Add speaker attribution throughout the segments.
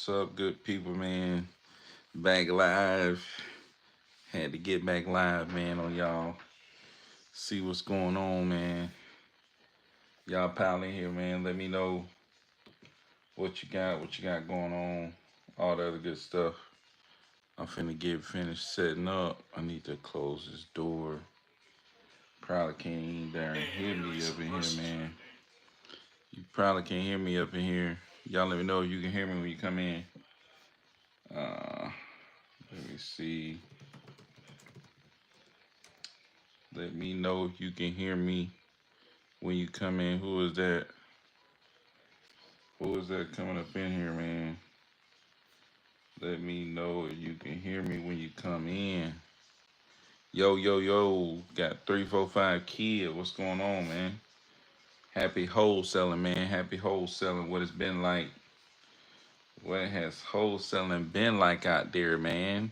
Speaker 1: What's up, good people, man? Back live. Had to get back live, man, on y'all. See what's going on, man. Y'all pile in here, man. Let me know what you got going on, all the other good stuff. I'm finna get finished setting up. I need to close this door. Probably can't even darn hear me up in here, man. You probably can't hear me up in here. Y'all let me know if you can hear me when you come in. Uh, Let me see. Let me know if you can hear me when you come in. Who is that? Who is that coming up in here, man? Let me know if you can hear me when you come in. Yo, yo, yo. Got 345 kid. What's going on, man? Happy wholesaling, man. Happy wholesaling. What it's been like. What has wholesaling been like out there, man?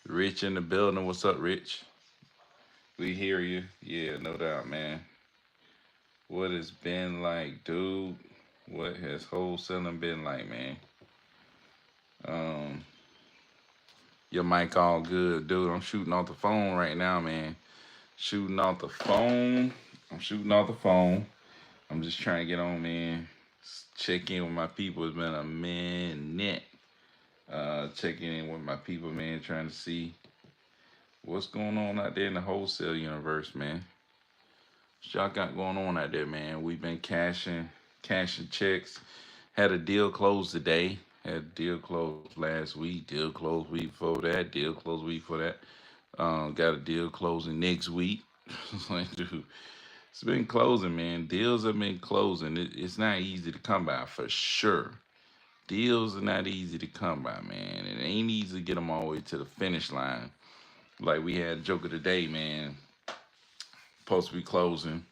Speaker 1: Rich in the building. What's up, Rich? We hear you. Yeah, no doubt, man. What it's been like, dude? What has wholesaling been like, man? Um, your mic all good, dude. I'm shooting off the phone right now, man. Shooting off the phone. I'm shooting off the phone. I'm just trying to get on, man. Check in with my people. It's been a minute. Checking in with my people, man. Trying to see what's going on out there in the wholesale universe, man. What y'all got going on out there, man? We've been cashing checks. Had a deal closed today. Had a deal closed last week. Deal closed week before that. Deal closed week for that. Got a deal closing next week. It's like, dude, it's been closing, man. Deals have been closing. It's not easy to come by for sure. Deals are not easy to come by, man. It ain't easy to get them all the way to the finish line. Like we had a joke of the day, man. Supposed to be closing.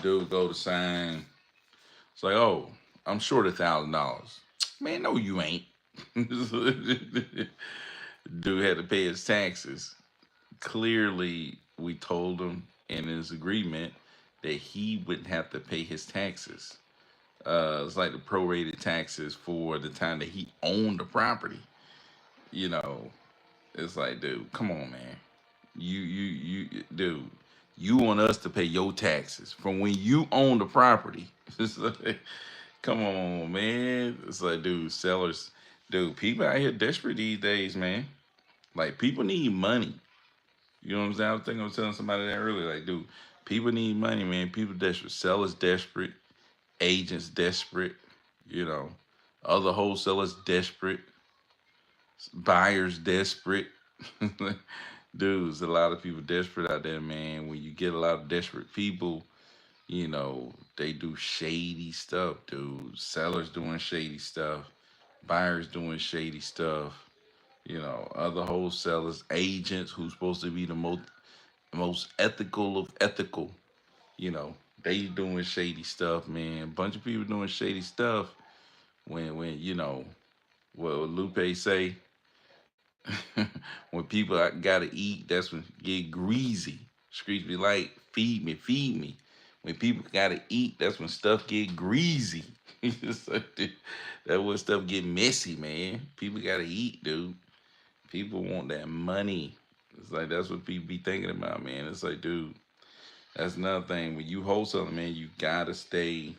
Speaker 1: Dude go to sign. It's like, oh, I'm short $1,000. Man, no, you ain't. Dude had to pay his taxes. Clearly, we told him in his agreement that he wouldn't have to pay his taxes. It's like the prorated taxes for the time that he owned the property. You know, it's like, dude, come on, man. Dude, you want us to pay your taxes from when you own the property. It's like, come on, man. It's like, dude, sellers, dude, people out here desperate these days, man. Like, people need money. You know what I'm saying? I was telling somebody that earlier. Like, dude, people need money, man. People desperate. Sellers desperate. Agents desperate. You know, other wholesalers desperate. Buyers desperate. Dudes, a lot of people desperate out there, man. When you get a lot of desperate people, they do shady stuff, dude. Sellers doing shady stuff. Buyers doing shady stuff. Other wholesalers, agents who's supposed to be the most ethical of ethical, you know, they doing shady stuff, man. A bunch of people doing shady stuff when what Lupe say, when people gotta eat, that's when get greasy. Streets be like, feed me, feed me. When people gotta eat, that's when stuff get greasy. It's like, that when stuff get messy, man. People gotta eat, dude. People want that money. It's like that's what people be thinking about, man. It's like, dude, that's another thing. When you wholesaling, man, you gotta stay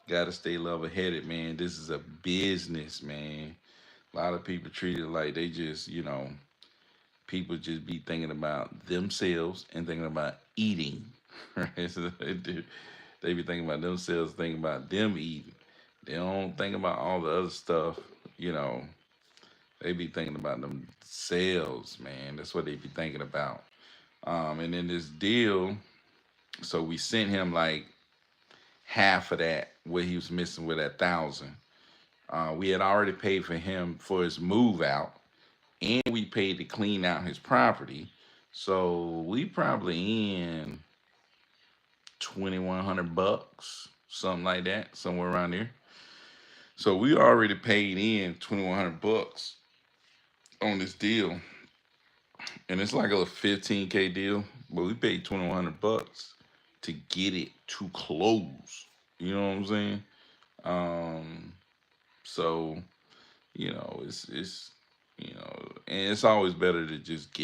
Speaker 1: level headed, man. This is a business, man. A lot of people treat it like they just, people just be thinking about themselves and thinking about eating. Right? So they be thinking about themselves, thinking about them eating. They don't think about all the other stuff, you know. They be thinking about themselves, man. That's what they be thinking about. And in this deal, so we sent him like half of that, what he was missing with that 1,000. We had already paid for him for his move out, and we paid to clean out his property. So we probably in 2,100 bucks, something like that, somewhere around there. So we already paid in 2,100 bucks on this deal, and it's like a 15K deal, but we paid 2,100 bucks to get it to close. You know what I'm saying? Um, so And it's always better to just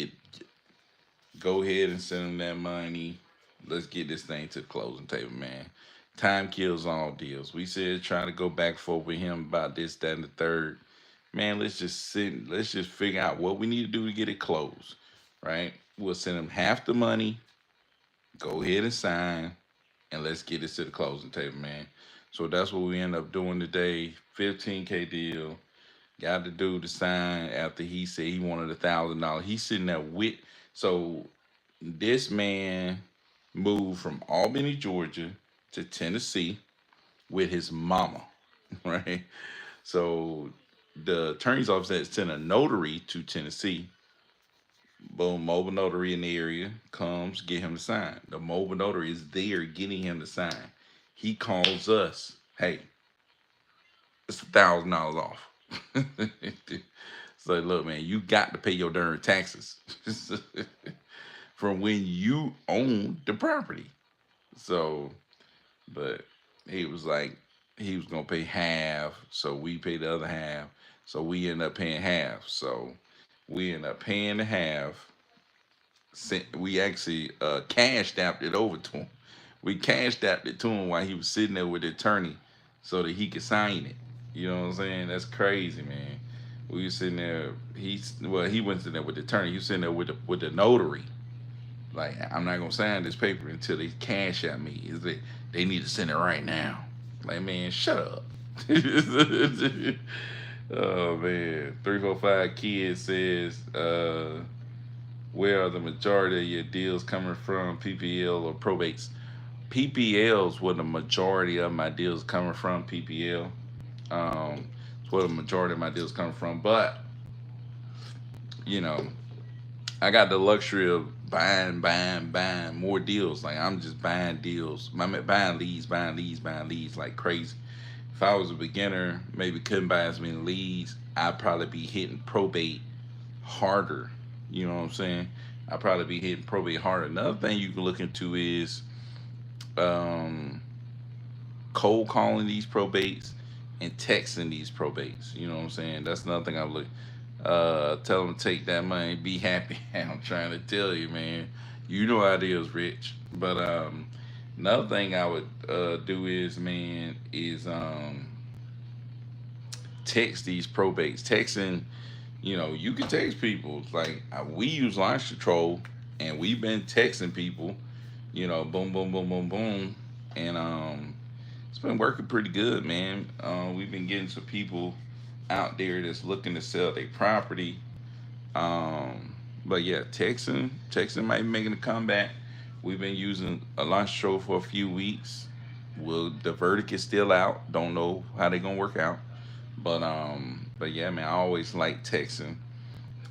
Speaker 1: go ahead and send them that money. Let's get this thing to the closing table, man. Time kills all deals. We said try to go back and forth with him about this, that, and the third. Man, let's just sit. Let's just figure out what we need to do to get it closed. Right? We'll send him half the money. Go ahead and sign, and let's get this to the closing table, man. So that's what we end up doing today. 15K deal. Got the dude to sign after he said he wanted $1,000. He's sitting there with. So this man moved from Albany, Georgia to Tennessee with his mama, right? So the attorney's office had sent a notary to Tennessee. Boom, mobile notary in the area comes, get him to sign. The mobile notary is there getting him to sign. He calls us, hey, it's $1,000 off. So look, man, you got to pay your darn taxes from when you own the property. So, but he was like, he was gonna pay half, so we pay the other half. So we end up paying half. So we end up paying the half. We actually cash apped it over to him. We cash apped it to him while he was sitting there with the attorney, so that he could sign it. You know what I'm saying? That's crazy, man. We was sitting there. He went in there with the attorney. He was sitting there with the notary. Like, I'm not gonna sign this paper until they cash at me. They need to send it right now. Like, man, shut up. Oh man, 345 kids says, where are the majority of your deals coming from, PPL or probates? PPL's where the majority of my deals coming from. PPL, it's where the majority of my deals coming from. But you know, I got the luxury of buying more deals. Like I'm just buying deals. I'm buying leads like crazy. If I was a beginner, maybe couldn't buy as many leads, I'd probably be hitting probate harder. You know what I'm saying? I'd probably be hitting probate harder. Another thing you can look into is um, cold calling these probates and texting these probates. You know what I'm saying? That's another thing I look. Tell them to take that money, be happy. I'm trying to tell you, man. You know how it is, Rich. But another thing I would do is, man, is text these probates. Texting, you can text people. Like we use launch control, and we've been texting people. Boom, boom, boom, boom, boom, and it's been working pretty good, man. We've been getting some people out there that's looking to sell their property. But yeah, Texan might be making a comeback. We've been using a launch show for a few weeks. Well, the verdict is still out. Don't know how they're gonna work out. But yeah, man, I always like texting.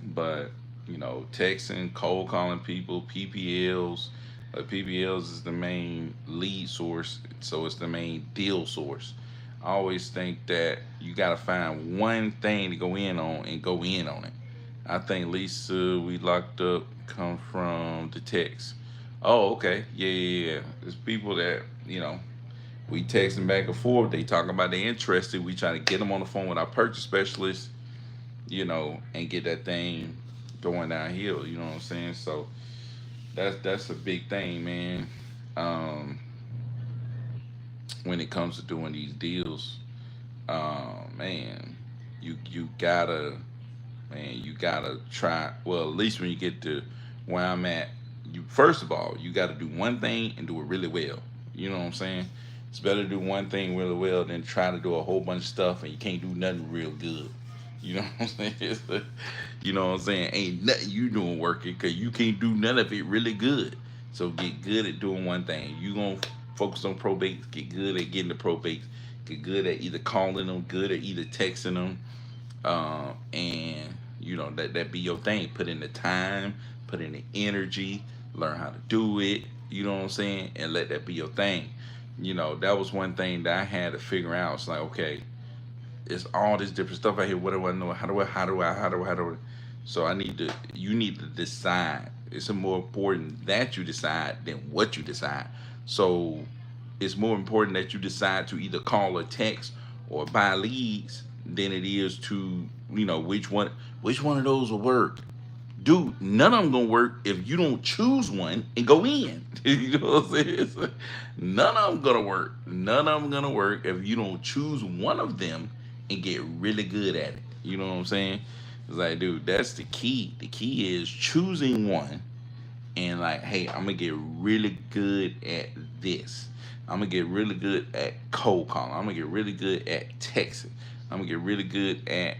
Speaker 1: But texting, cold calling people, PPLs. PPLs is the main lead source, so it's the main deal source. I always think that you got to find one thing to go in on and go in on it. I think Lisa, we locked up, come from the text. Oh, okay. Yeah, yeah, yeah. There's people that, we texting back and forth. They talking about they interested. We trying to get them on the phone with our purchase specialist, and get that thing going downhill. You know what I'm saying? So that's a big thing, man. Um, when it comes to doing these deals, man, you gotta, man, you gotta try. Well, at least when you get to where I'm at, you first of all you got to do one thing and do it really well. You know what I'm saying? It's better to do one thing really well than try to do a whole bunch of stuff and you can't do nothing real good. You know what I'm saying? You know what I'm saying? Ain't nothing you doing working because you can't do none of it really good. So get good at doing one thing. You gonna focus on probates. Get good at getting the probates. Get good at either calling them, good at either texting them, and that be your thing. Put in the time, put in the energy, learn how to do it. You know what I'm saying? And let that be your thing. That was one thing that I had to figure out. It's like, okay, it's all this different stuff out here. What do I know? How do I? So you need to decide. It's more important that you decide than what you decide. So it's more important that you decide to either call or text or buy leads than it is to, which one of those will work. Dude, none of them gonna work if you don't choose one and go in. You know what I'm saying? None of them gonna work. None of them gonna work if you don't choose one of them and get really good at it. You know what I'm saying? It's like, dude, that's the key. The key is choosing one and like, hey, I'm gonna get really good at this. I'm gonna get really good at cold calling. I'm gonna get really good at texting. I'm gonna get really good at,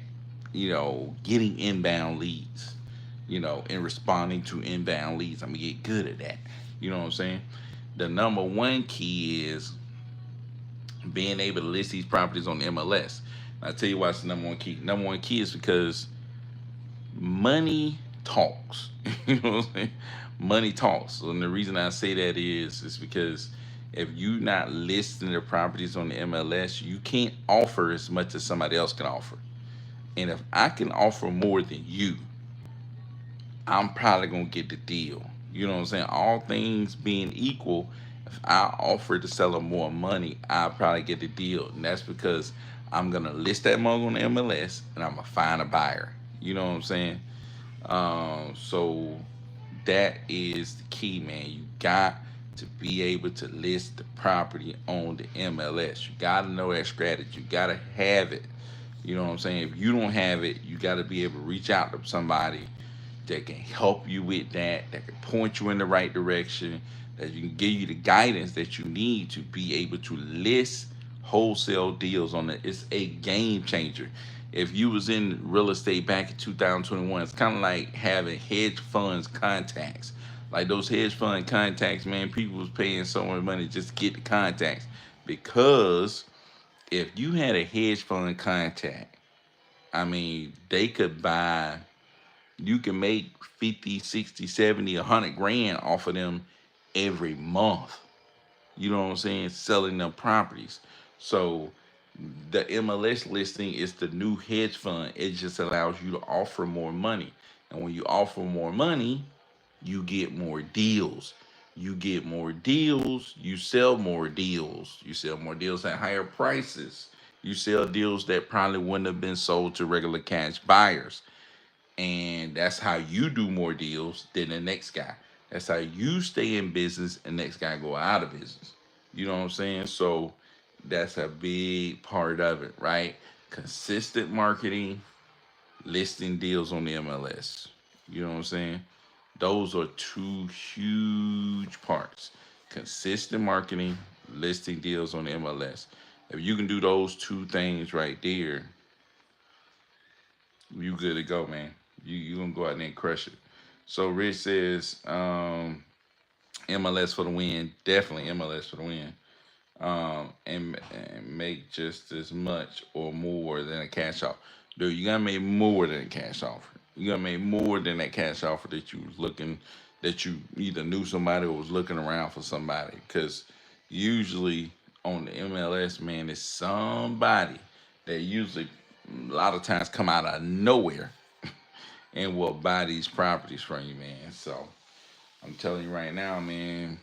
Speaker 1: getting inbound leads, and responding to inbound leads. I'm gonna get good at that. You know what I'm saying? The number one key is being able to list these properties on the MLS. I'll tell you why it's the number one key. Number one key is because money talks. You know what I'm saying? Money talks. And the reason I say that is because if you're not listing the properties on the MLS, you can't offer as much as somebody else can offer. And if I can offer more than you, I'm probably gonna get the deal. You know what I'm saying? All things being equal, if I offer the seller more money, I'll probably get the deal. And that's because I'm gonna list that mug on the MLS and I'm gonna find a buyer. You know what I'm saying? So that is the key, man. You got to be able to list the property on the MLS. You got to know that strategy. You got to have it. You know what I'm saying? If you don't have it, you got to be able to reach out to somebody that can help you with that can point you in the right direction, that you can give you the guidance that you need to be able to list wholesale deals on it. It's a game changer. If you was in real estate back in 2021, it's kind of like having hedge funds contacts. Like those hedge fund contacts, man, people was paying so much money just to get the contacts. Because if you had a hedge fund contact, I mean, they could buy, you can make 50, 60, 70, 100 grand off of them every month. You know what I'm saying? Selling them properties. So the MLS listing is the new hedge fund. It just allows you to offer more money. And when you offer more money, you get more deals. You get more deals, you sell more deals. You sell more deals at higher prices. You sell deals that probably wouldn't have been sold to regular cash buyers. And that's how you do more deals than the next guy. That's how you stay in business and next guy go out of business. You know what I'm saying? So that's a big part of it, right? Consistent marketing, listing deals on the MLS. You know what I'm saying? Those are two huge parts. Consistent marketing, listing deals on the MLS. If you can do those two things right there, you good to go, man. You gonna go out there and crush it. So Rich says, MLS for the win. Definitely MLS for the win. And make just as much or more than a cash offer. Dude, you gotta make more than a cash offer. You gotta make more than that cash offer that you was looking, that you either knew somebody or was looking around for somebody. Because usually on the MLS, man, it's somebody that usually a lot of times come out of nowhere and will buy these properties from you, man. So I'm telling you right now, man,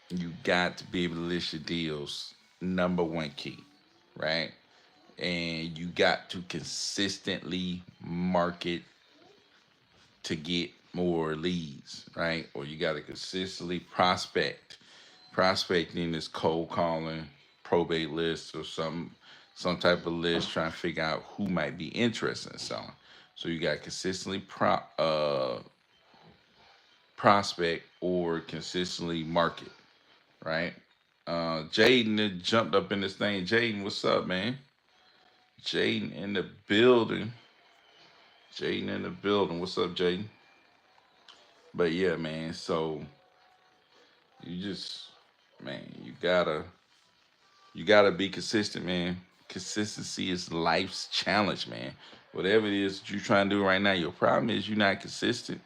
Speaker 1: you got to be able to list your deals. Number one key, right? And you got to consistently market to get more leads, right? Or you got to consistently prospect. Prospecting is cold calling, probate lists, or some type of list trying to figure out who might be interested in selling. So you got to consistently prospect or consistently market, right? Jaden that jumped up in this thing. Jaden, what's up, man? Jaden in the building. Jaden in the building. What's up, Jaden? But yeah, man. So you just, man, you gotta be consistent, man. Consistency is life's challenge, man. Whatever it is that you're trying to do right now, your problem is you're not consistent.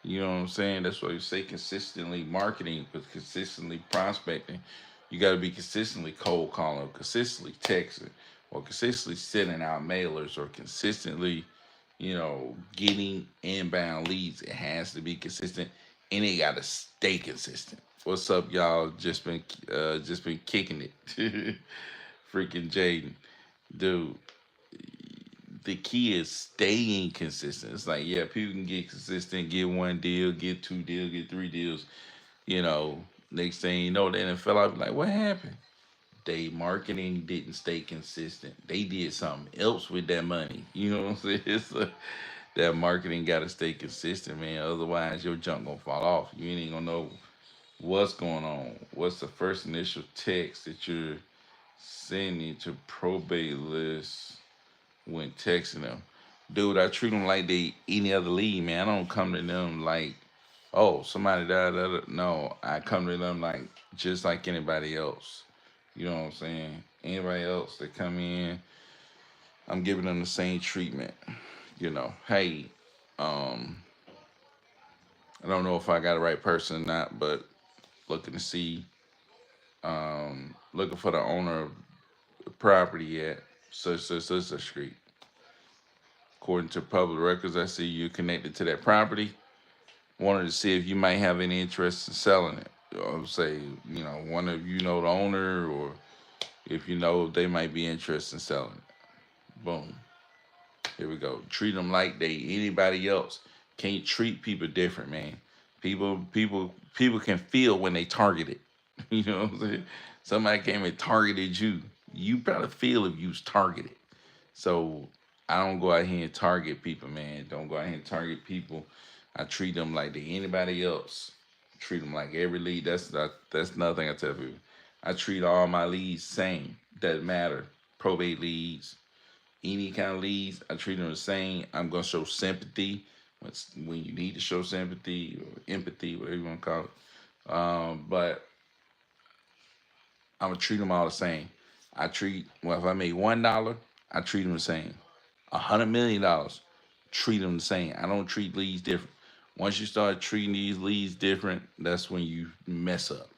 Speaker 1: You know what I'm saying? That's why you say consistently marketing, but consistently prospecting. You got to be consistently cold calling, or consistently texting, or consistently sending out mailers, or consistently, getting inbound leads. It has to be consistent, and it got to stay consistent. What's up, y'all? Just been kicking it, freaking Jaden, dude. the key is staying consistent. It's like, yeah, people can get consistent, get one deal, get two deals, get three deals. You know, next thing you know, they done fell out. Like, what happened? They marketing didn't stay consistent. They did something else with that money. You know what I'm saying? That marketing got to stay consistent, man. Otherwise, your junk gonna fall off. You ain't gonna know what's going on. What's the first initial text that you're sending to probate list when texting them? Dude, I treat them like they any other lead, man. I don't come to them like, oh, somebody died. No, I come to them like just like anybody else. You know what I'm saying? Anybody else that come in, I'm giving them the same treatment. You know, hey, um, I don't know if I got the right person or not, but looking to see, looking for the owner of the property at such street. According to public records, I see you connected to that property. Wanted to see if you might have any interest in selling it. Or say, you know, one of you know the owner, or if you know they might be interested in selling it. Boom. Here we go. Treat them like they anybody else. Can't treat people different, man. People can feel when they targeted. You know what I'm saying? Somebody came and targeted you. You probably feel if you was targeted. So I don't go out here and target people, man. Don't go out here and target people. I treat them like they anybody else. Treat them like every lead. That's nothing I tell people. I treat all my leads same. Doesn't matter. Probate leads, any kind of leads, I treat them the same. I'm gonna show sympathy when you need to show sympathy or empathy, whatever you want to call it. But I'm gonna treat them all the same. If I make $1, I treat them the same. $100 million, treat them the same. I don't treat leads different. Once you start treating these leads different, that's when you mess up.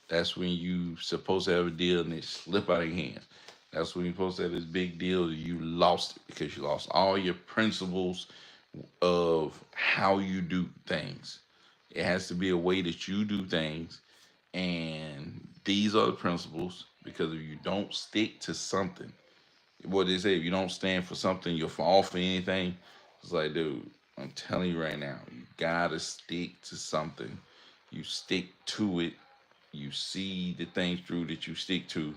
Speaker 1: That's when you supposed to have a deal and it slip out of your hands. That's when you're supposed to have this big deal. You lost it because you lost all your principles of how you do things. It has to be a way that you do things, and these are the principles. Because if you don't stick to something, what they say, if you don't stand for something, you'll fall for anything. It's like, dude, I'm telling you right now, you gotta stick to something. You stick to it. You see the things through that you stick to,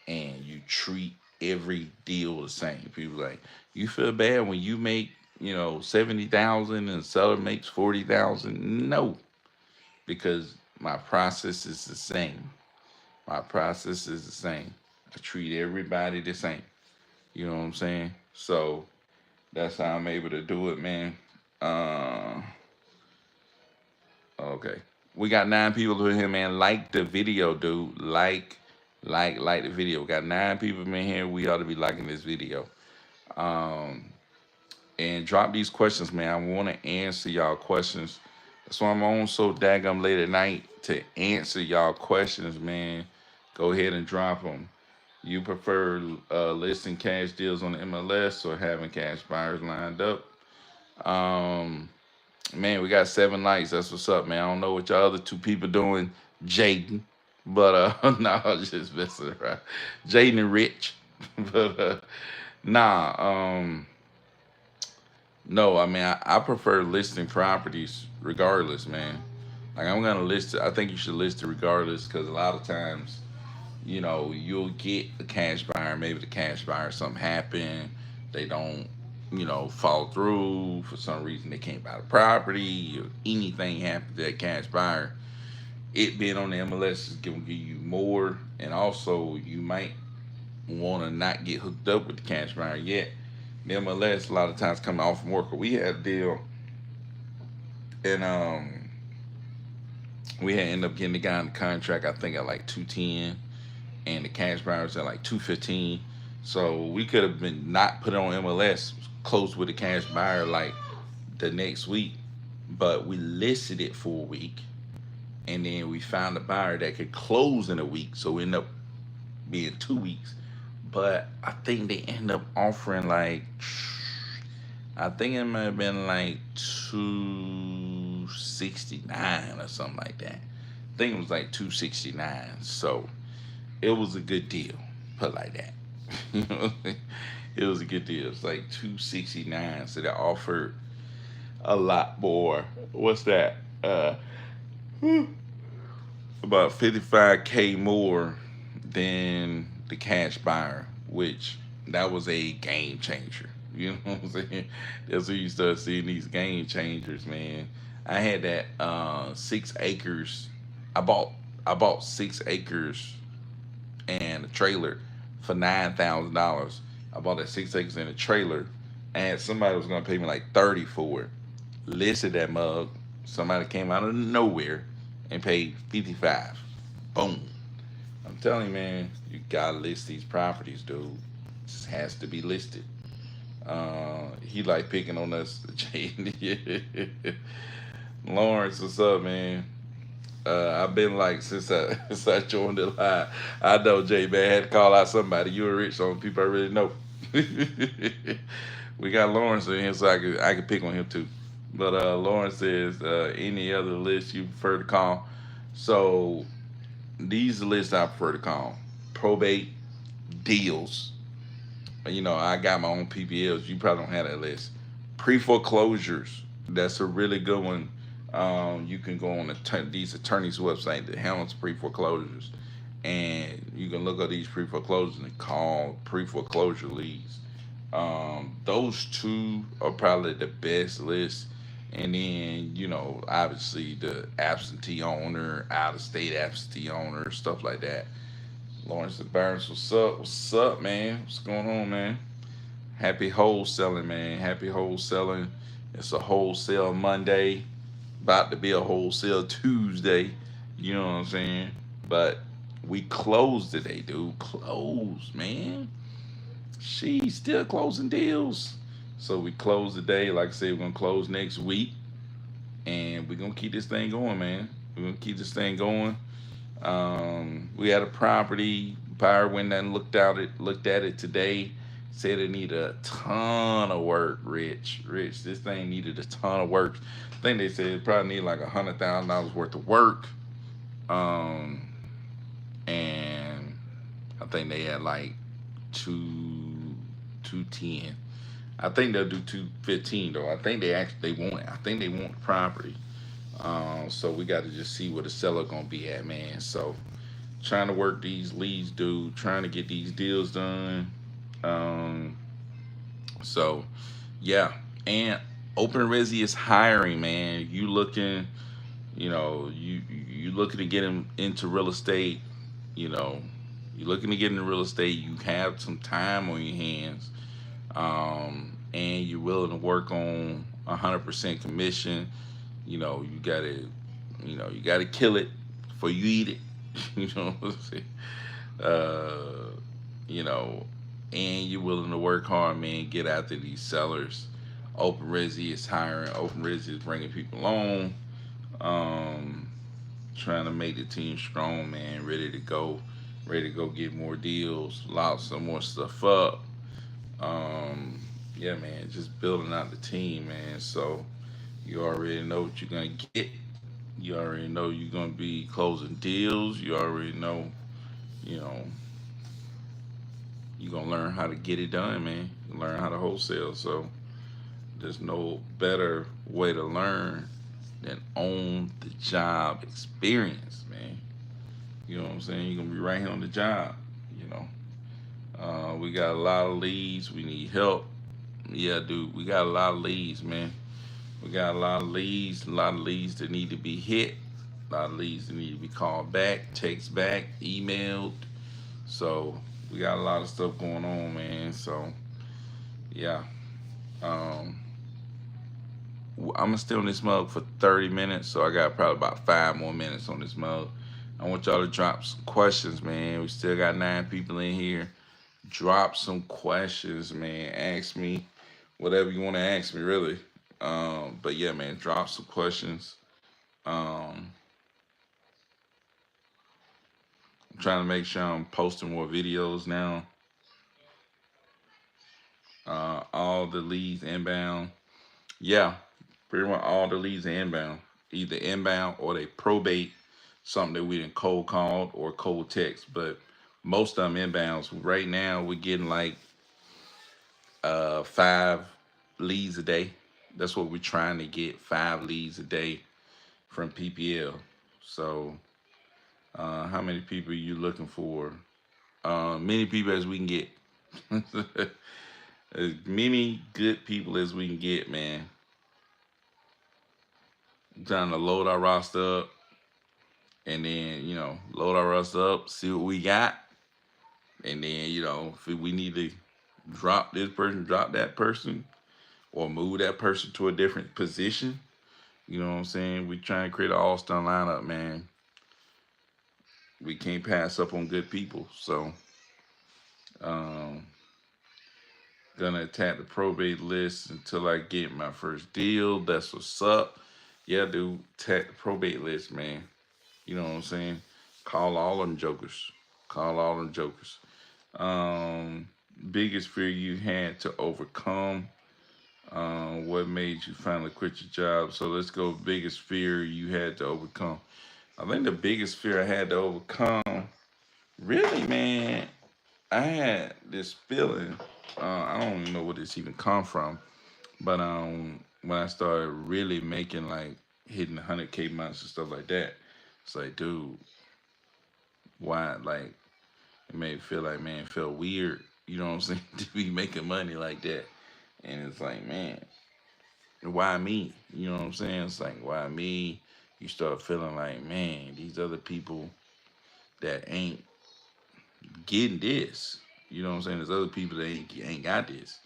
Speaker 1: and you treat every deal the same. People like, you feel bad when you make, 70,000 and seller makes 40,000. No, because my process is the same. My process is the same. I treat everybody the same. You know what I'm saying? So that's how I'm able to do it, man. Uh, okay. We got 9 people in here, man. Like the video, dude. Like the video. We got 9 people in here. We ought to be liking this video. Um, and drop these questions, man. I want to answer y'all questions. That's why I'm on so daggum late at night to answer y'all questions, man. Go ahead and drop them. You prefer listing cash deals on the MLS or having cash buyers lined up? Um, Man, we got 7 likes. That's what's up, man. I don't know what y'all other 2 people doing, Jaden, but no, I was just messing around. Jaden and Rich, but nah, no. I mean, I prefer listing properties regardless, man. Like I'm gonna list it. I think you should list it regardless because a lot of times, you'll get a cash buyer. Maybe the cash buyer something happened. They don't, follow through for some reason. They can't buy the property or anything happened to that cash buyer. It being on the MLS is gonna give you more, and also you might want to not get hooked up with the cash buyer yet. The MLS a lot of times coming off from work. We had a deal, and we had ended up getting the guy in the contract. I think at like 210, and the cash buyer was at like 215. So we could have been not put it on MLS, close with the cash buyer like the next week, but we listed it for a week, and then we found a buyer that could close in a week, so it ended up being 2 weeks. But I think they end up offering like, I think it might have been like 269 or something like that. I think it was like 269. So it was a good deal, put like that. You know, It was a good deal. It's like 269. So they offered a lot more. What's that? About 55K more than the cash buyer, which that was a game changer. You know what I'm saying? That's when you start seeing these game changers, man. I had that 6 acres. I bought I bought 6 acres and a trailer for $9,000. I bought that 6 acres and a trailer, and somebody was gonna pay me like 30 for it. Listed that mug. Somebody came out of nowhere and paid 55. Boom. I'm telling you, man, you gotta list these properties, dude. It just has to be listed. He like picking on us, Lawrence, what's up, man? I've been like since I joined the line. I know Jay man had to call out somebody. You were rich on people I really know. We got Lawrence in here, so I could pick on him too. But Lawrence says any other list you prefer to call. So these lists I prefer to call probate deals. I got my own PPLs. You probably don't have that list. Pre foreclosures. That's a really good one. You can go on these attorneys' website that handles pre foreclosures, and you can look at these pre foreclosures and call pre foreclosure leads. Those two are probably the best list. And then, obviously the absentee owner, out of state absentee owner, stuff like that. Lawrence and Burns, what's up? What's up, man? What's going on, man? Happy wholesaling, man. Happy wholesaling. It's a wholesale Monday, about to be a wholesale Tuesday. You know what I'm saying? But we closed today, dude. Closed, man. She's still closing deals. So we closed today. Like I said, we're gonna close next week, and we're gonna keep this thing going, man. We're gonna keep this thing going. We had a property buyer went and looked at it today. Said it needed a ton of work. Rich, this thing needed a ton of work. I think they said it probably needed like $100,000 worth of work. Um, and I think they had like 210. I think they'll do 215 though. I think they want it. I think they want the property. So we got to just see where the seller gonna be at, man. So trying to work these leads, dude. Trying to get these deals done. Um, so yeah, and Open Resi is hiring, man. You looking to get him into real estate. You know, you looking to get into real estate. You have some time on your hands, and you're willing to work on 100% commission. You gotta kill it before you eat it. you know what I'm saying? Uh, you know, and you're willing to work hard, man. Get after these sellers. Open Resi is hiring. Open Resi is bringing people on. Um, Trying to make the team strong, man. Ready to go get more deals. Lock some more stuff up. Um, yeah, man. Just building out the team, man. So you already know what you're gonna get. You already know you're gonna be closing deals. You already know, you know, you're gonna learn how to get it done, man. You learn how to wholesale. So there's no better way to learn than on the job experience, man. You know what I'm saying? You're gonna be right here on the job. You know, we got a lot of leads. We need help. Yeah, dude, we got a lot of leads, man. We got a lot of leads that need to be hit, a lot of leads that need to be called back, text back, emailed. So we got a lot of stuff going on, man. So yeah, um, I'm gonna stay on this mug for 30 minutes, so I got probably about 5 more minutes on this mug. I want y'all to drop some questions, man. We still got 9 people in here. Drop some questions, man. Ask me whatever you want to ask me, really. But yeah, man, drop some questions. Um, I'm trying to make sure I'm posting more videos now. All the leads inbound. Yeah, pretty much all the leads are inbound. Either inbound or they probate something that we didn't cold called or cold text. But most of them inbounds. Right now, we're getting like 5 leads a day. That's what we're trying to get, 5 leads a day from PPL. So, how many people are you looking for? Many people as we can get. As many good people as we can get, man. Trying to load our roster up and then, load our roster up, see what we got. And then, if we need to drop this person, drop that person, or move that person to a different position, you know what I'm saying? We trying to create an all-star lineup, man. We can't pass up on good people. So, um, gonna attack the probate list until I get my first deal. That's what's up. Yeah, dude, attack the probate list, man. You know what I'm saying? Call all them jokers. Call all them jokers. Um, Biggest fear you had to overcome. What made you finally quit your job? So let's go. Biggest fear you had to overcome. I think the biggest fear I had to overcome, really, man, I had this feeling. I don't even know where this even come from, but when I started really making like hitting 100K months and stuff like that, it's like, dude, why? Like, it made me feel like, man, it felt weird. You know what I'm saying? To be making money like that, and it's like, man, why me? You know what I'm saying? It's like, why me? You start feeling like, man, these other people that ain't getting this. You know what I'm saying? There's other people that ain't got this.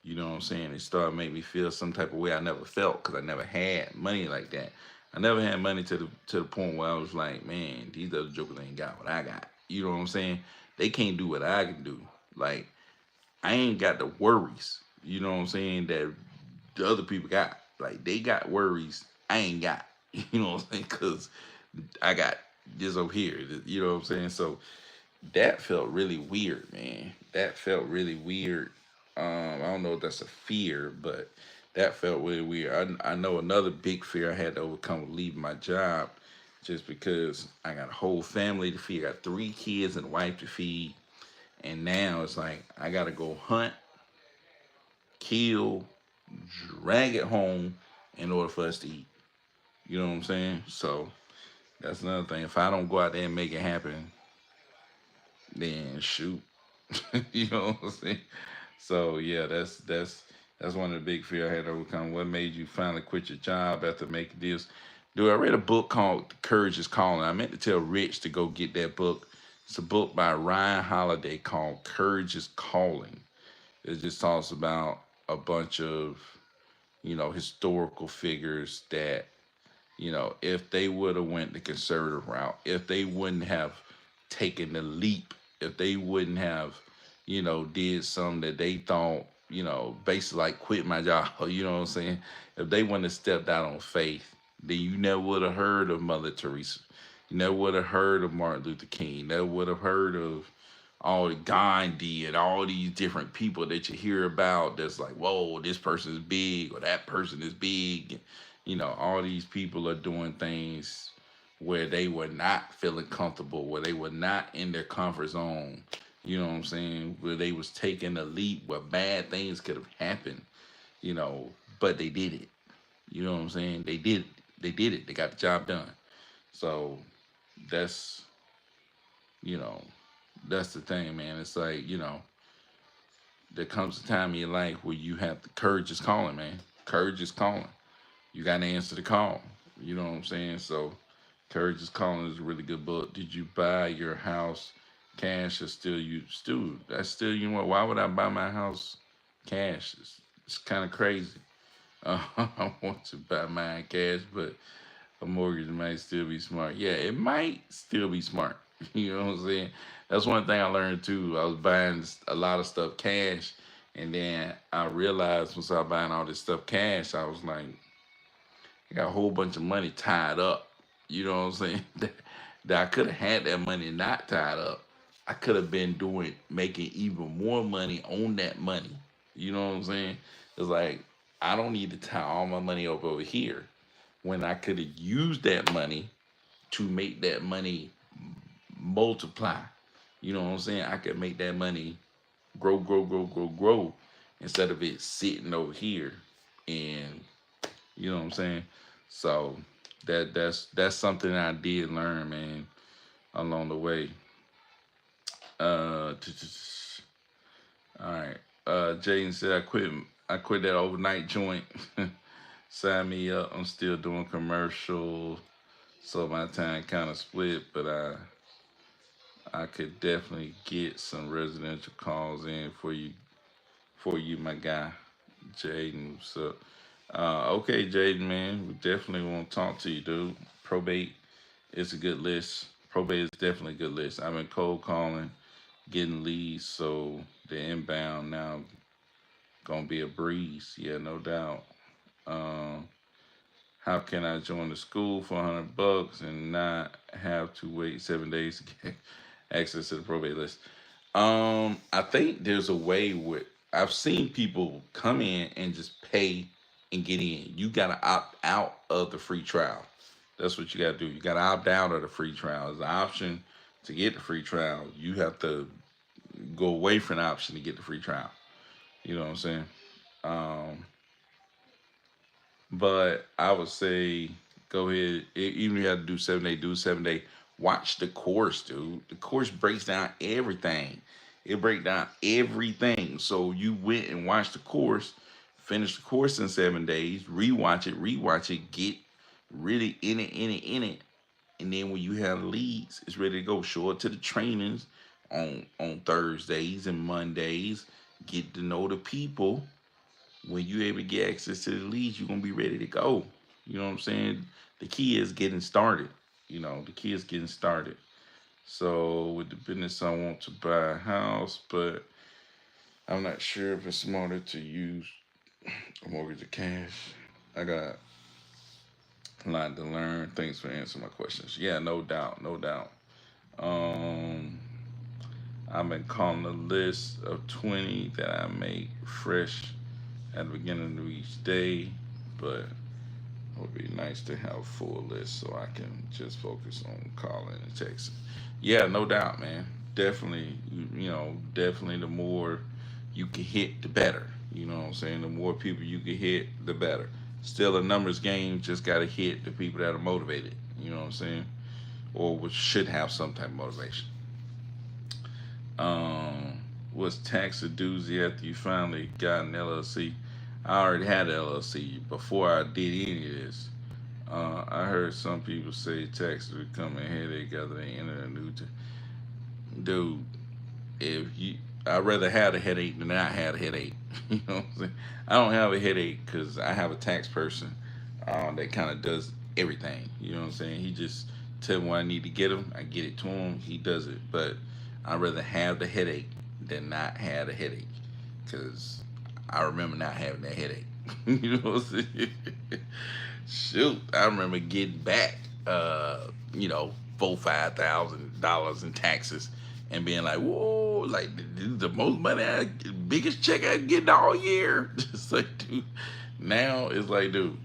Speaker 1: You know what I'm saying? It started to make me feel some type of way I never felt because I never had money like that. I never had money to the point where I was like, man, these other jokers ain't got what I got. You know what I'm saying? They can't do what I can do. Like, I ain't got the worries. You know what I'm saying? That the other people got. Like, they got worries I ain't got. You know what I'm saying? Because I got this over here. You know what I'm saying? So that felt really weird, man. That felt really weird. I don't know if that's a fear, but that felt really weird. I know another big fear I had to overcome was leaving my job, just because I got a whole family to feed. I got 3 kids and a wife to feed, and now it's like I gotta go hunt, kill, drag it home in order for us to eat. You know what I'm saying? So that's another thing. If I don't go out there and make it happen, then shoot. You know what I'm saying? So yeah, that's one of the big fear I had to overcome. What made you finally quit your job after making deals? Dude, I read a book called Courage is Calling. I meant to tell Rich to go get that book. It's a book by Ryan Holiday called Courage is Calling. It just talks about a bunch of, historical figures that, if they would have went the conservative route, if they wouldn't have taken the leap, if they wouldn't have, did something that they thought, basically like quit my job, you know what I'm saying? If they wouldn't have stepped out on faith, then you never would have heard of Mother Teresa. You never would have heard of Martin Luther King. You never would have heard of all the Gandhi and all these different people that you hear about that's like, whoa, this person is big or that person is big. All these people are doing things where they were not feeling comfortable, where they were not in their comfort zone. You know what I'm saying? Where they was taking a leap where bad things could have happened, you know, but they did it. You know what I'm saying? They did it. They did it. They got the job done. So that's, you know, that's the thing, man. It's like, there comes a time in your life where you have the courage is calling, man. Courage is calling. You got to answer the call. You know what I'm saying? So, Courage is Calling is a really good book. Did you buy your house cash or still you still that's still why would I buy my house cash? It's kind of crazy. I want to buy mine cash, but a mortgage might still be smart. Yeah, it might still be smart. You know what I'm saying? That's one thing I learned too. I was buying a lot of stuff cash, and then I realized once I was buying all this stuff cash, I was like, I got a whole bunch of money tied up. You know what I'm saying? That I could have had that money not tied up. I could have been making even more money on that money. You know what I'm saying? It's like I don't need to tie all my money up over here when I could have used that money to make that money multiply. You know what I'm saying? I could make that money grow, grow, grow, grow, grow. instead of it sitting over here. And you know what I'm saying? So that's something I did learn, man, along the way. All right. Jaden said I quit that overnight joint. Sign me up. I'm still doing commercial, so my time kind of split, but I could definitely get some residential calls in for you, my guy, Jaden. So, okay, Jaden, man, we definitely want to talk to you, dude. Probate is a good list. Probate is definitely a good list. I've been cold calling, getting leads, so the inbound now gonna be a breeze. Yeah, no doubt. Um, how can I join the school for $100 and not have to wait 7 days to get access to the probate list? I think there's a way with I've seen people come in and just pay and get in. You gotta opt out of the free trial. That's what you gotta do. You gotta opt out of the free trial. There's an option to get the free trial. You have to go away from the option to get the free trial. You know what I'm saying? Um, but I would say go ahead. Even if you have to do 7 day, do 7 day. Watch the course, dude. The course breaks down everything. It breaks down everything. So you went and watched the course, finish the course in 7 days, rewatch it, get really in it. And then when you have leads, it's ready to go. Show it to the trainings on Thursdays and Mondays. Get to know the people. When you able to get access to the leads, you're gonna be ready to go. You know what I'm saying? The key is getting started. The key is getting started. So with the business, I want to buy a house, but I'm not sure if it's smarter to use a mortgage or cash. I got a lot to learn. Thanks for answering my questions. Yeah, no doubt, no doubt. Um, I've been calling a list of 20 that I make fresh at the beginning of each day, but it would be nice to have a full list so I can just focus on calling and texting. Yeah, no doubt, man. Definitely, definitely the more you can hit, the better. You know what I'm saying? The more people you can hit, the better. Still a numbers game, just got to hit the people that are motivated. You know what I'm saying? Or which should have some type of motivation. Um, was tax a doozy after you finally got an LLC? I already had an LLC before I did any of this. I heard some people say taxes become a headache after they enter a new. Dude, if you, I'd rather have a headache than not have a headache. You know what I'm saying? I don't have a headache because I have a tax person that kind of does everything. You know what I'm saying? He just tell me what I need to get him. I get it to him. He does it. But I'd rather have the headache than not have a headache because I remember not having that headache. You know what I'm saying? Shoot, I remember getting back, $4,000, $5,000 in taxes, and being like, "Whoa, like this is the most money, biggest check I get all year." Just like, dude, now it's like, dude,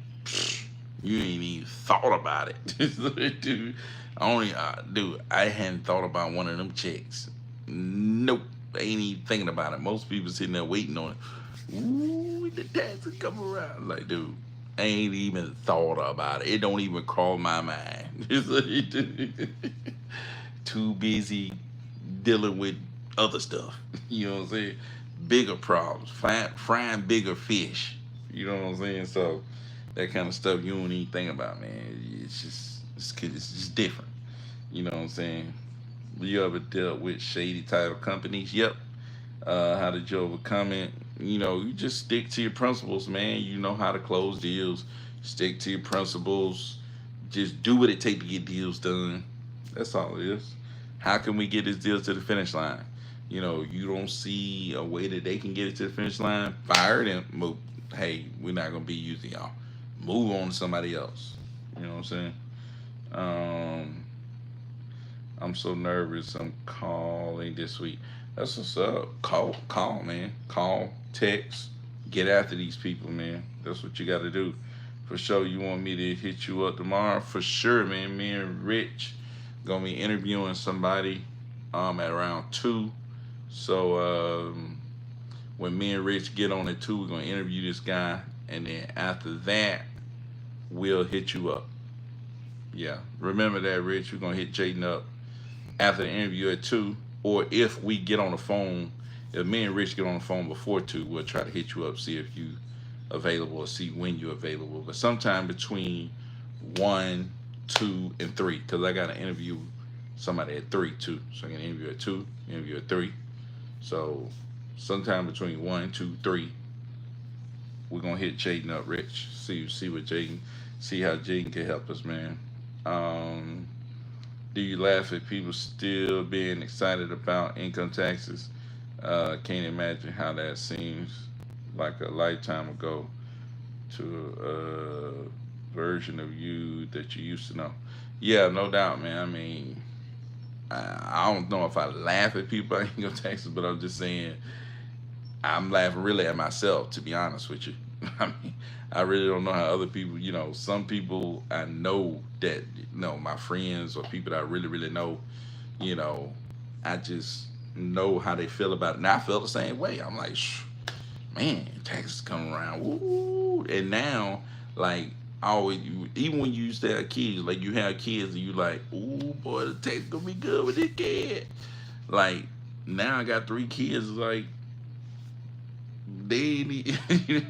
Speaker 1: you ain't even thought about it. It's like, dude, dude, I hadn't thought about one of them checks. Nope, I ain't even thinking about it. Most people sitting there waiting on it. Ooh, the taxes come around. Like, dude, I ain't even thought about it. It don't even cross my mind. It's like, too busy dealing with other stuff. You know what I'm saying? Bigger problems, frying bigger fish. You know what I'm saying? So that kind of stuff you don't even think about, man. It's just different. You know what I'm saying? You ever dealt with shady title companies? Yep. How did you overcome it? You just stick to your principles, man. You know how to close deals. Stick to your principles. Just do what it takes to get deals done. That's all it is. How can we get this deal to the finish line? You don't see a way that they can get it to the finish line. Fire them. Move. Hey, we're not gonna be using y'all. Move on to somebody else. You know what I'm saying? Um, I'm so nervous. I'm calling this week. That's what's up. Call, man. Call, text, get after these people, man. That's what you got to do. For sure, you want me to hit you up tomorrow? For sure, man. Me and Rich gonna be interviewing somebody at around 2. So When me and Rich get on it too, we're gonna interview this guy, and then after that, we'll hit you up. Yeah, remember that, Rich. We're gonna hit Jaden up after the interview at 2, or if we get on the phone, if me and Rich get on the phone before 2, we'll try to hit you up, see if you available, or see when you're available. But sometime between 1, 2, and 3, because I got to interview somebody at 3 too. So I can interview at 2, interview at 3. So sometime between 1, 2, 3, we're gonna hit Jaden up, Rich. See what Jaden, see how Jaden can help us, man. Um, do you laugh at people still being excited about income taxes? Can't imagine how that seems like a lifetime ago to a version of you that you used to know. Yeah, no doubt, man. I mean, I don't know if I laugh at people about income taxes, but I'm just saying I'm laughing really at myself, to be honest with you. I mean, I really don't know how other people, some people I know that, my friends or people that I really, really know, you know, I just know how they feel about it. And I feel the same way. I'm like, man, taxes come around. Woo. And now, like, I always, even when you used to have kids, like you have kids and you like, ooh, boy, the tax gonna be good with this kid. Like, now I got 3 kids, like, they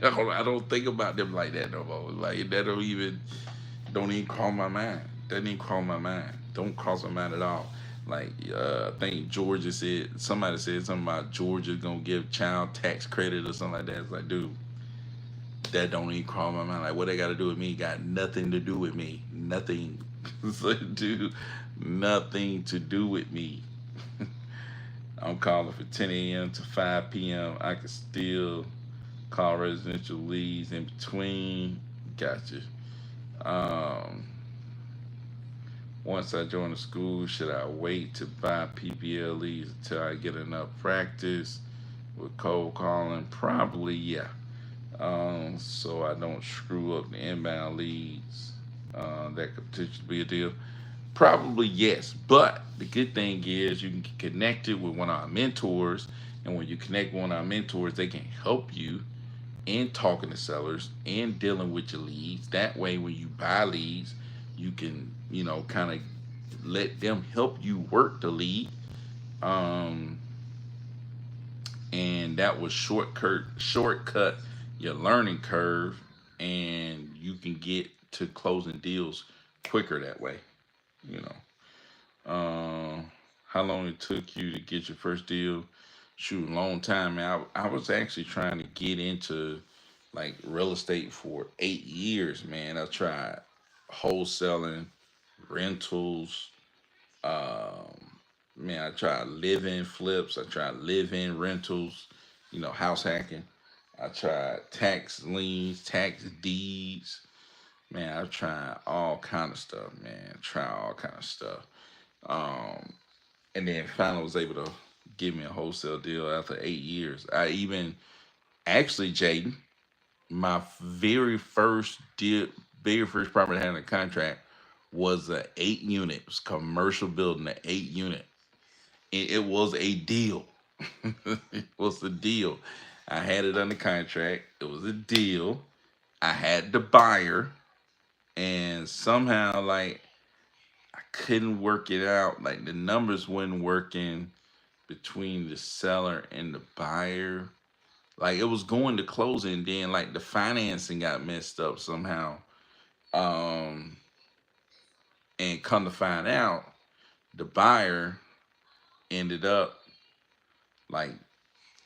Speaker 1: I don't think about them like that no more. Like, that don't even cross my mind. Doesn't even cross my mind. Don't cross my mind at all. Like, I think Georgia somebody said something about Georgia gonna give child tax credit or something like that. It's like, dude, that don't even cross my mind. Like, what they got to do with me? Got nothing to do with me. Nothing. It's like, dude, nothing to do with me. I'm calling for 10 a.m. to 5 p.m. I can still call residential leads in between. Gotcha. Um, Once I join the school, should I wait to buy PPL leads until I get enough practice with cold calling? Probably, yeah. So I don't screw up the inbound leads. That could potentially be a deal. Probably yes, but the good thing is you can get connected with one of our mentors, and when you connect with one of our mentors, they can help you in talking to sellers and dealing with your leads. That way, when you buy leads, you can, kind of let them help you work the lead. Um, and that was shortcut your learning curve, and you can get to closing deals quicker that way. You know. How long it took you to get your first deal? Shoot, a long time, man. I was actually trying to get into like real estate for 8 years, man. I tried wholesaling, rentals, man, I tried live-in flips, I tried live-in rentals, house hacking. I tried tax liens, tax deeds. Man, I've tried all kind of stuff, man. Try all kind of stuff. Um, and then finally was able to give me a wholesale deal after 8 years. I even actually, Jaden, my very first property I had in a contract was a 8 unit. It was a commercial building, an 8 unit. It was a deal. It was a deal. I had it under contract. It was a deal. I had the buyer, and somehow, like, I couldn't work it out. Like, the numbers weren't working between the seller and the buyer. Like, it was going to closing, then like the financing got messed up somehow. Um, and come to find out, the buyer ended up like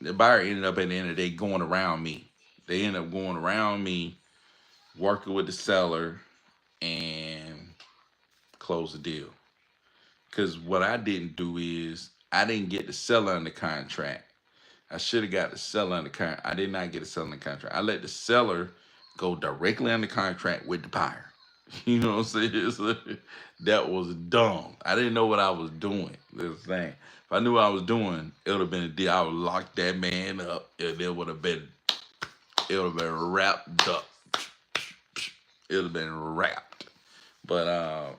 Speaker 1: the buyer ended up at the end of the day going around me. They ended up going around me, working with the seller, and close the deal. Because what I didn't do is I didn't get the seller under contract. I should have got the seller under contract. I did not get the seller under contract. I let the seller go directly under contract with the buyer. You know what I'm saying? That was dumb. I didn't know what I was doing. This thing. If I knew what I was doing, it would have been a deal. I would lock that man up, and it would have been wrapped up. It would have been wrapped. But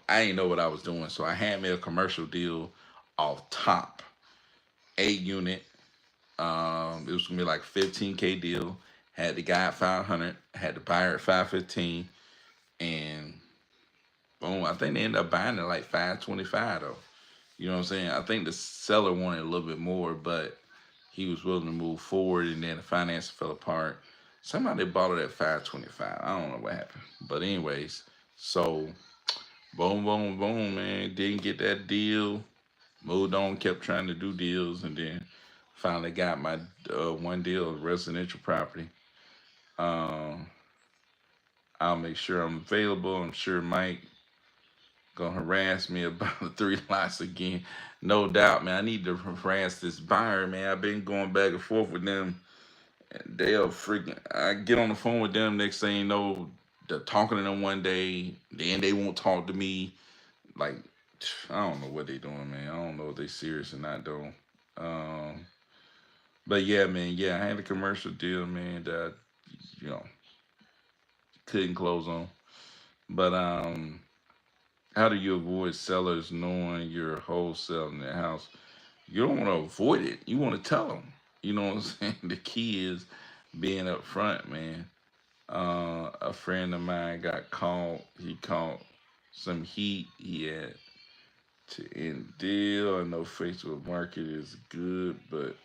Speaker 1: I didn't know what I was doing, so I had me a commercial deal off top, 8 unit. It was gonna be like 15K deal. Had the guy at 500, had the buyer at 515, and boom, I think they ended up buying it like 525 though. You know what I'm saying? I think the seller wanted a little bit more, but he was willing to move forward, and then the finance fell apart. Somebody bought it at 525. I don't know what happened, but anyways, so boom, boom, boom, man. Didn't get that deal. Moved on, kept trying to do deals, and then finally got my one deal, residential property. Um, I'll make sure I'm available. I'm sure Mike gonna harass me about the 3 lots again. No doubt, man. I need to harass this buyer, man. I've been going back and forth with them. And they'll freaking. I get on the phone with them. Next thing you know, they're talking to them one day. Then they won't talk to me. Like, I don't know what they doing, man. I don't know if they serious or not, though. Um, but yeah, man. Yeah, I had a commercial deal, man. That you know couldn't close on. But how do you avoid sellers knowing you're wholesaling their house? You don't want to avoid it. You want to tell them. You know what I'm saying? The key is being upfront, man. A friend of mine got caught. He caught some heat. He had to end deal. I know Facebook market is good, but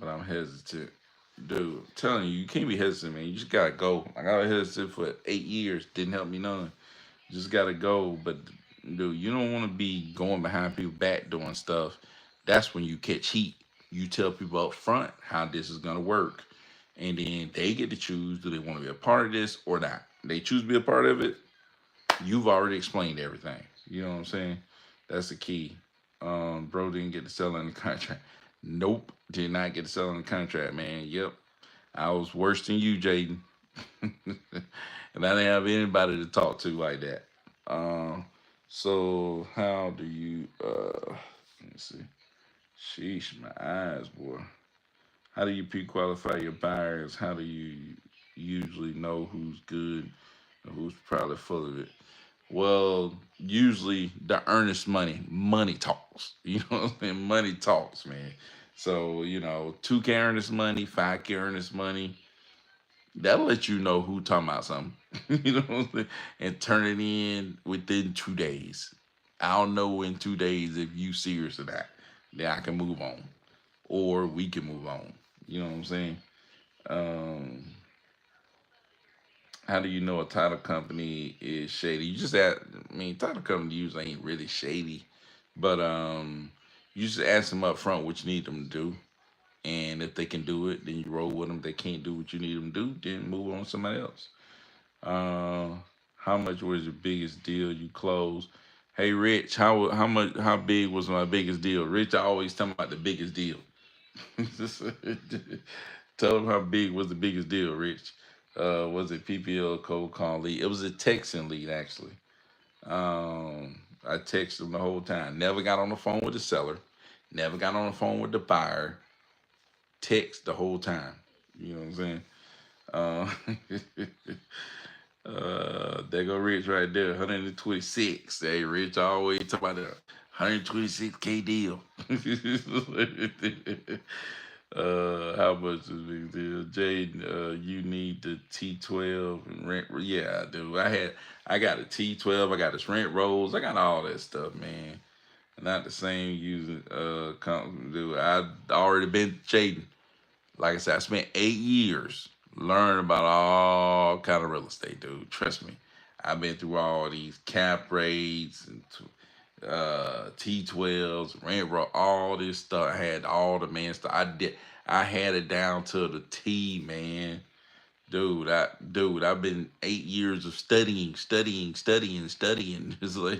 Speaker 1: I'm hesitant. Dude, I'm telling you, you can't be hesitant, man. You just gotta go. Like I was hesitant for 8 years. Didn't help me none. Just gotta go. But dude, you don't want to be going behind people back doing stuff. That's when you catch heat. You tell people up front how this is gonna work, and then they get to choose: do they want to be a part of this or not? They choose to be a part of it. You've already explained everything. You know what I'm saying? That's the key. Bro didn't get to sell in the contract. Nope, did not get to sell in the contract, man. Yep, I was worse than you, Jaden. And I didn't have anybody to talk to like that. So how do you let me see. Sheesh, my eyes, boy. How do you pre-qualify your buyers? How do you usually know who's good and who's probably full of it? Well, usually the earnest money talks. You know what I'm saying? Money talks, man. So, 2K earnest money, 5K earnest money, that'll let you know who talking about something. You know what I'm saying? And turn it in within 2 days. I'll know in 2 days if you serious or not. Then I can move on. Or we can move on. You know what I'm saying? Um, how do you know a title company is shady? You just ask, I mean, title company usually ain't really shady. But you just ask them up front what you need them to do. And if they can do it, then you roll with them. If they can't do what you need them to do, then move on to somebody else. Uh, how much was your biggest deal you closed? Hey, Rich, how big was my biggest deal? Rich, I always talking about the biggest deal. Tell them how big was the biggest deal, Rich. Was it PPL cold call lead? It was a texting lead actually. I texted him the whole time. Never got on the phone with the seller. Never got on the phone with the buyer. Text the whole time. You know what I'm saying? There go Rich right there, 126. Hey, Rich always talk about the 126K deal. How much is big deal? Jaden, you need the T12 and rent. Yeah, I do. I got a T12. I got his rent rolls. I got all that stuff, man. Not the same using company, dude. I already been Jaden. Like I said, I spent 8 years learning about all kind of real estate, dude. Trust me, I've been through all these cap rates and T12s, rent roll, all this stuff. I had all the man stuff. I had it down to the T, man. Dude, I've been 8 years of studying. It's like,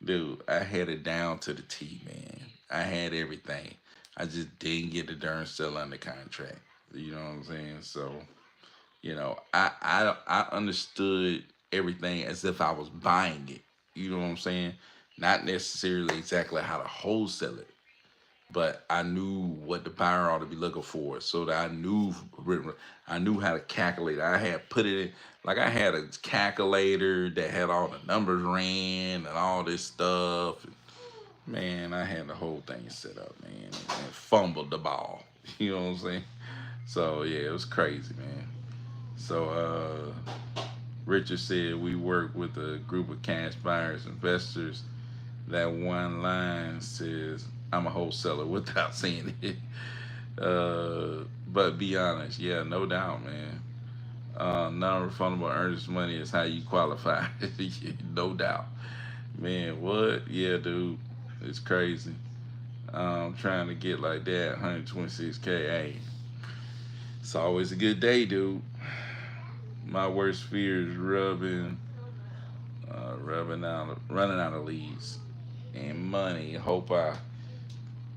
Speaker 1: dude, I had it down to the T, man. I had everything. I just didn't get the darn sell under contract. You know what I'm saying? So, I understood everything as if I was buying it. You know what I'm saying? Not necessarily exactly how to wholesale it, but I knew what the buyer ought to be looking for, so that I knew how to calculate. I had put it in, like I had a calculator that had all the numbers ran and all this stuff. Man, I had the whole thing set up, man, and fumbled the ball. You know what I'm saying? So yeah, it was crazy, man. So Richard said we work with a group of cash buyers, investors. That one line says, "I'm a wholesaler," without saying it. But be honest, yeah, no doubt, man. Non-refundable earnest money is how you qualify. No doubt, man. What? Yeah, dude, it's crazy. Trying to get like that, 126K. Hey, it's always a good day, dude. My worst fear is running out of leads and money. Hope I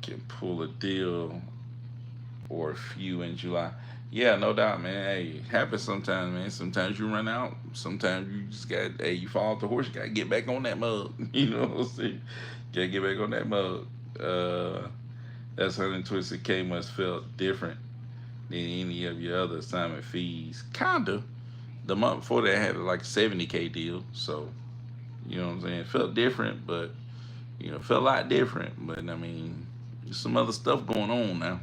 Speaker 1: can pull a deal or a few in July. Yeah, no doubt, man. Hey, it happens sometimes, man. Sometimes you run out. Sometimes you just got, hey, you fall off the horse. You gotta get back on that mug. You know what I'm saying? Gotta get back on that mug. That's 120K must felt different than any of your other assignment fees. Kinda. The month before that I had like a 70K deal. So, you know what I'm saying? It felt different, but it felt a lot different. But I mean, there's some other stuff going on now.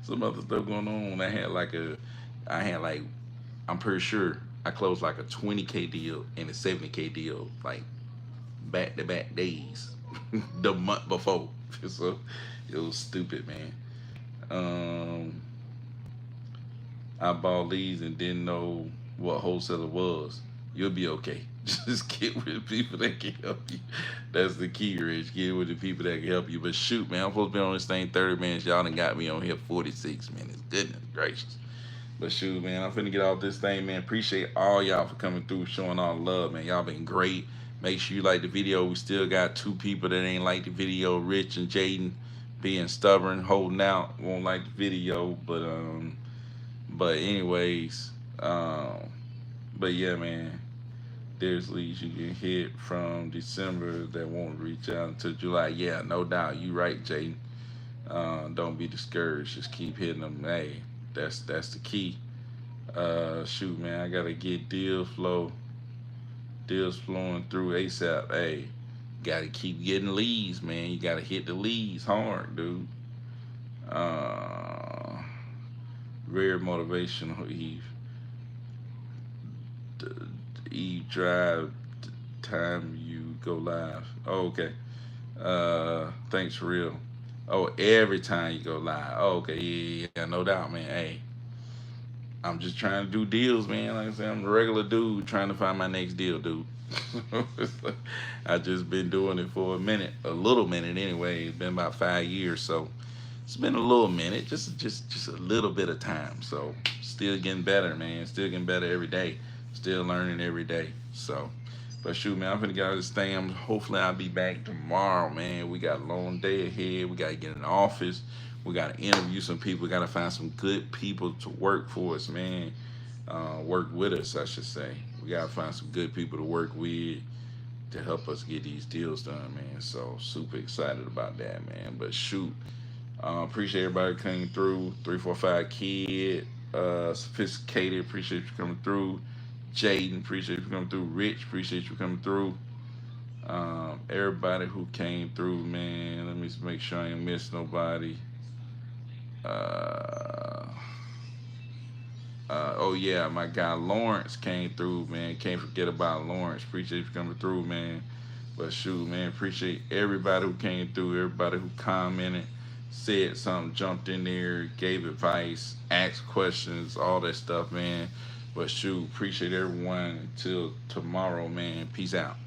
Speaker 1: Some other stuff going on. I had like, I'm pretty sure I closed like a 20K deal and a 70K deal, like back to back days, the month before. So it was stupid, man. Um, I bought leads and didn't know what wholesaler was. You'll be okay. Just get with the people that can help you. That's the key, Rich. Get with the people that can help you. But shoot, man, I'm supposed to be on this thing 30 minutes. Y'all done got me on here 46 minutes. Goodness gracious. But shoot, man, I'm finna get off this thing, man. Appreciate all y'all for coming through, showing all the love, man. Y'all been great. Make sure you like the video. We still got two people that ain't like the video. Rich and Jaden being stubborn, holding out, won't like the video. But anyways, but yeah, man. There's leads you can hit from December that won't reach out until July. Yeah, no doubt. You right, Jaden. Don't be discouraged. Just keep hitting them. Hey, that's the key. Shoot, man, I gotta get deals flowing through ASAP. Hey, gotta keep getting leads, man. You gotta hit the leads hard, dude. Uh, Rare motivational Eve. Eve drive time you go live. Oh, okay. Thanks for real. Oh, every time you go live. Oh, okay. Yeah, no doubt, man. Hey, I'm just trying to do deals, man. Like I said, I'm a regular dude trying to find my next deal, dude. I just been doing it for a little minute anyway. It's been about 5 years, so it's been a little minute, just a little bit of time. So still getting better, man. Still getting better every day. Still learning every day. So, but shoot, man, I'm finna get out of this thing. Hopefully I'll be back tomorrow, man. We got a long day ahead. We gotta get in the office. We gotta interview some people. We gotta find some good people to work for us, man. Work with us, I should say. We gotta find some good people to work with to help us get these deals done, man. So super excited about that, man. But shoot, appreciate everybody coming through. 345 Kid, Sophisticated, appreciate you coming through. Jaden, appreciate you coming through. Rich, appreciate you coming through. Everybody who came through, man. Let me make sure I ain't miss nobody. Uh, oh yeah, my guy Lawrence came through, man. Can't forget about Lawrence. Appreciate you coming through, man. But shoot, man, appreciate everybody who came through, everybody who commented, said something, jumped in there, gave advice, asked questions, all that stuff, man. But shoot, appreciate everyone. Until tomorrow, man. Peace out.